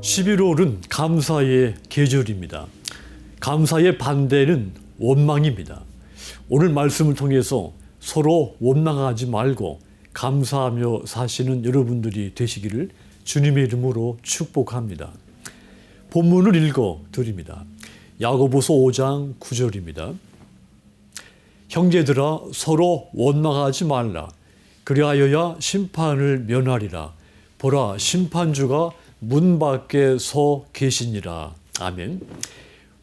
11월은 감사의 계절입니다. 감사의 반대는 원망입니다. 오늘 말씀을 통해서 서로 원망하지 말고 감사하며 사시는 여러분들이 되시기를 주님의 이름으로 축복합니다. 본문을 읽어 드립니다. 야고보서 5장 9절입니다. 형제들아 서로 원망하지 말라. 그리하여야 심판을 면하리라. 보라 심판주가 문 밖에 서 계시니라. 아멘.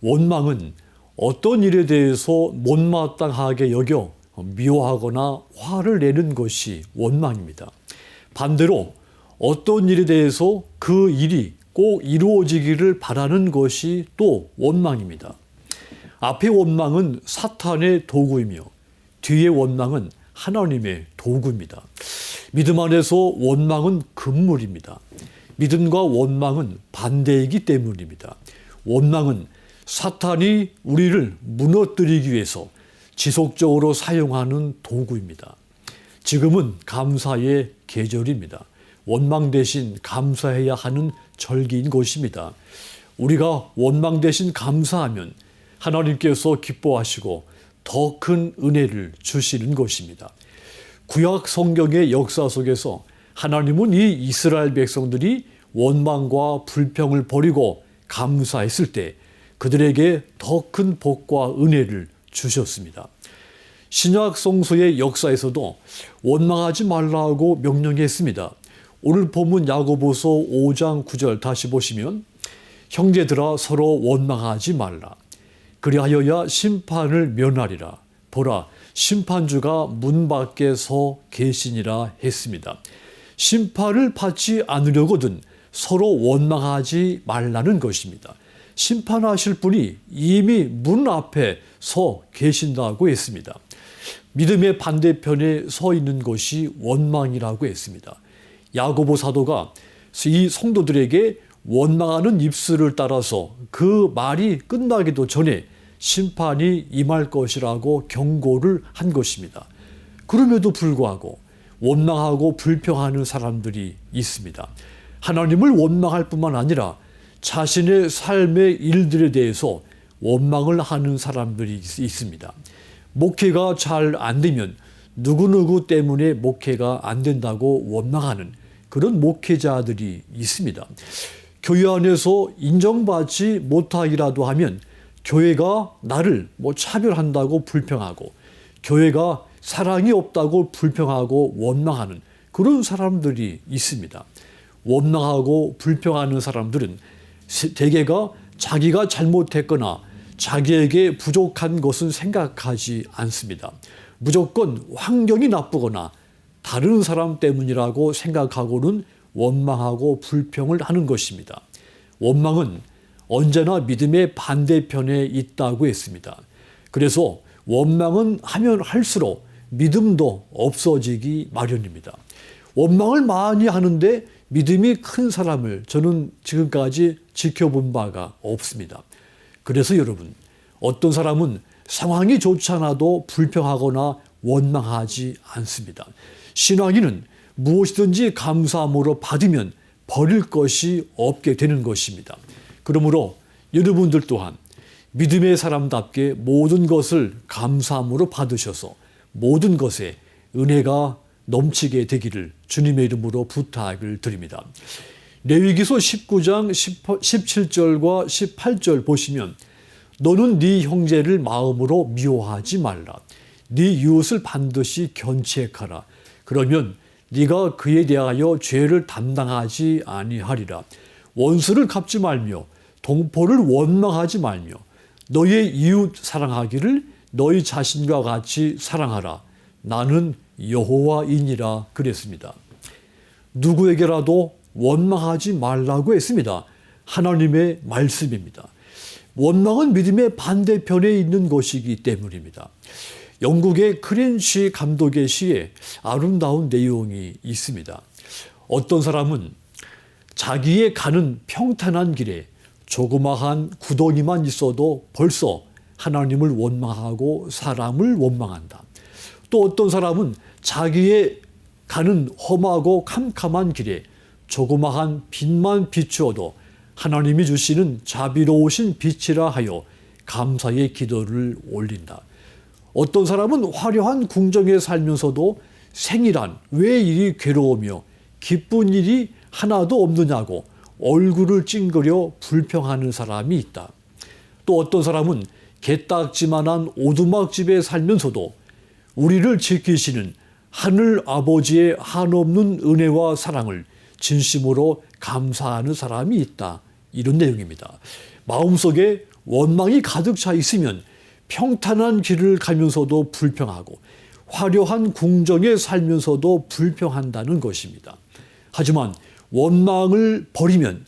원망은 어떤 일에 대해서 못마땅하게 여겨 미워하거나 화를 내는 것이 원망입니다. 반대로 어떤 일에 대해서 그 일이 꼭 이루어지기를 바라는 것이 또 원망입니다. 앞의 원망은 사탄의 도구이며 뒤의 원망은 하나님의 도구입니다. 믿음 안에서 원망은 금물입니다. 믿음과 원망은 반대이기 때문입니다. 원망은 사탄이 우리를 무너뜨리기 위해서 지속적으로 사용하는 도구입니다. 지금은 감사의 계절입니다. 원망 대신 감사해야 하는 절기인 것입니다. 우리가 원망 대신 감사하면 하나님께서 기뻐하시고 더 큰 은혜를 주시는 것입니다. 구약 성경의 역사 속에서 하나님은 이 이스라엘 백성들이 원망과 불평을 버리고 감사했을 때 그들에게 더 큰 복과 은혜를 주셨습니다. 신약 성서의 역사에서도 원망하지 말라고 명령했습니다. 오늘 본문 야고보서 5장 9절 다시 보시면 형제들아 서로 원망하지 말라. 그리하여야 심판을 면하리라. 보라 심판주가 문 밖에 서 계시니라 했습니다. 심판을 받지 않으려거든 서로 원망하지 말라는 것입니다. 심판하실 분이 이미 문 앞에 서 계신다고 했습니다. 믿음의 반대편에 서 있는 것이 원망이라고 했습니다. 야고보 사도가 이 성도들에게 원망하는 입술을 따라서 그 말이 끝나기도 전에 심판이 임할 것이라고 경고를 한 것입니다. 그럼에도 불구하고 원망하고 불평하는 사람들이 있습니다. 하나님을 원망할 뿐만 아니라 자신의 삶의 일들에 대해서 원망을 하는 사람들이 있습니다. 목회가 잘 안 되면 누구누구 때문에 목회가 안 된다고 원망하는 그런 목회자들이 있습니다. 교회 안에서 인정받지 못하기라도 하면 교회가 나를 차별한다고 불평하고 교회가 사랑이 없다고 불평하고 원망하는 그런 사람들이 있습니다. 원망하고 불평하는 사람들은 대개가 자기가 잘못했거나 자기에게 부족한 것은 생각하지 않습니다. 무조건 환경이 나쁘거나 다른 사람 때문이라고 생각하고는 원망하고 불평을 하는 것입니다. 원망은 언제나 믿음의 반대편에 있다고 했습니다. 그래서 원망은 하면 할수록 믿음도 없어지기 마련입니다. 원망을 많이 하는데 믿음이 큰 사람을 저는 지금까지 지켜본 바가 없습니다. 그래서 여러분, 어떤 사람은 상황이 좋지 않아도 불평하거나 원망하지 않습니다. 신앙인은 무엇이든지 감사함으로 받으면 버릴 것이 없게 되는 것입니다. 그러므로 여러분들 또한 믿음의 사람답게 모든 것을 감사함으로 받으셔서 모든 것에 은혜가 넘치게 되기를 주님의 이름으로 부탁을 드립니다. 레위기서 19장 17절과 18절 보시면 너는 네 형제를 마음으로 미워하지 말라. 네 이웃을 반드시 견책하라. 그러면 네가 그에 대하여 죄를 담당하지 아니하리라. 원수를 갚지 말며 동포를 원망하지 말며 너의 이웃 사랑하기를 너희 자신과 같이 사랑하라. 나는 여호와이니라 그랬습니다. 누구에게라도 원망하지 말라고 했습니다. 하나님의 말씀입니다. 원망은 믿음의 반대편에 있는 것이기 때문입니다. 영국의 크렌시 감독의 시에 아름다운 내용이 있습니다. 어떤 사람은 자기의 가는 평탄한 길에 조그마한 구덩이만 있어도 벌써 하나님을 원망하고 사람을 원망한다. 또 어떤 사람은 자기의 가는 험하고 캄캄한 길에 조그마한 빛만 비추어도 하나님이 주시는 자비로우신 빛이라 하여 감사의 기도를 올린다. 어떤 사람은 화려한 궁정에 살면서도 생이란 왜 이리 괴로우며 기쁜 일이 하나도 없느냐고 얼굴을 찡그려 불평하는 사람이 있다. 또 어떤 사람은 게딱지만한 오두막집에 살면서도 우리를 지키시는 하늘 아버지의 한없는 은혜와 사랑을 진심으로 감사하는 사람이 있다. 이런 내용입니다. 마음속에 원망이 가득 차 있으면 평탄한 길을 가면서도 불평하고 화려한 궁정에 살면서도 불평한다는 것입니다. 하지만 원망을 버리면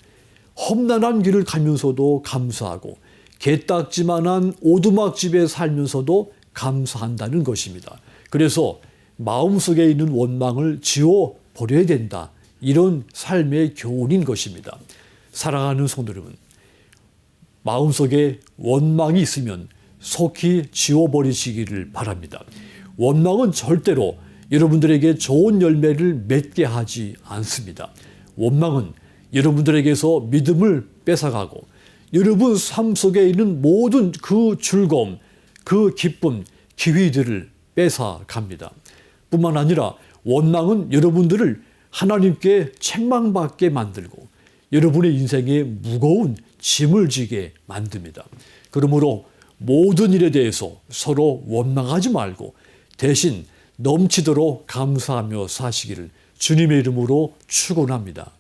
험난한 길을 가면서도 감사하고 게딱지만한 오두막집에 살면서도 감사한다는 것입니다. 그래서 마음속에 있는 원망을 지워버려야 된다. 이런 삶의 교훈인 것입니다. 사랑하는 성도 여러분, 마음속에 원망이 있으면 속히 지워버리시기를 바랍니다. 원망은 절대로 여러분들에게 좋은 열매를 맺게 하지 않습니다. 원망은 여러분들에게서 믿음을 뺏어가고 여러분 삶 속에 있는 모든 그 즐거움, 그 기쁨, 기회들을 뺏어갑니다. 뿐만 아니라 원망은 여러분들을 하나님께 책망받게 만들고 여러분의 인생에 무거운 짐을 지게 만듭니다. 그러므로 모든 일에 대해서 서로 원망하지 말고 대신 넘치도록 감사하며 사시기를 주님의 이름으로 축원합니다.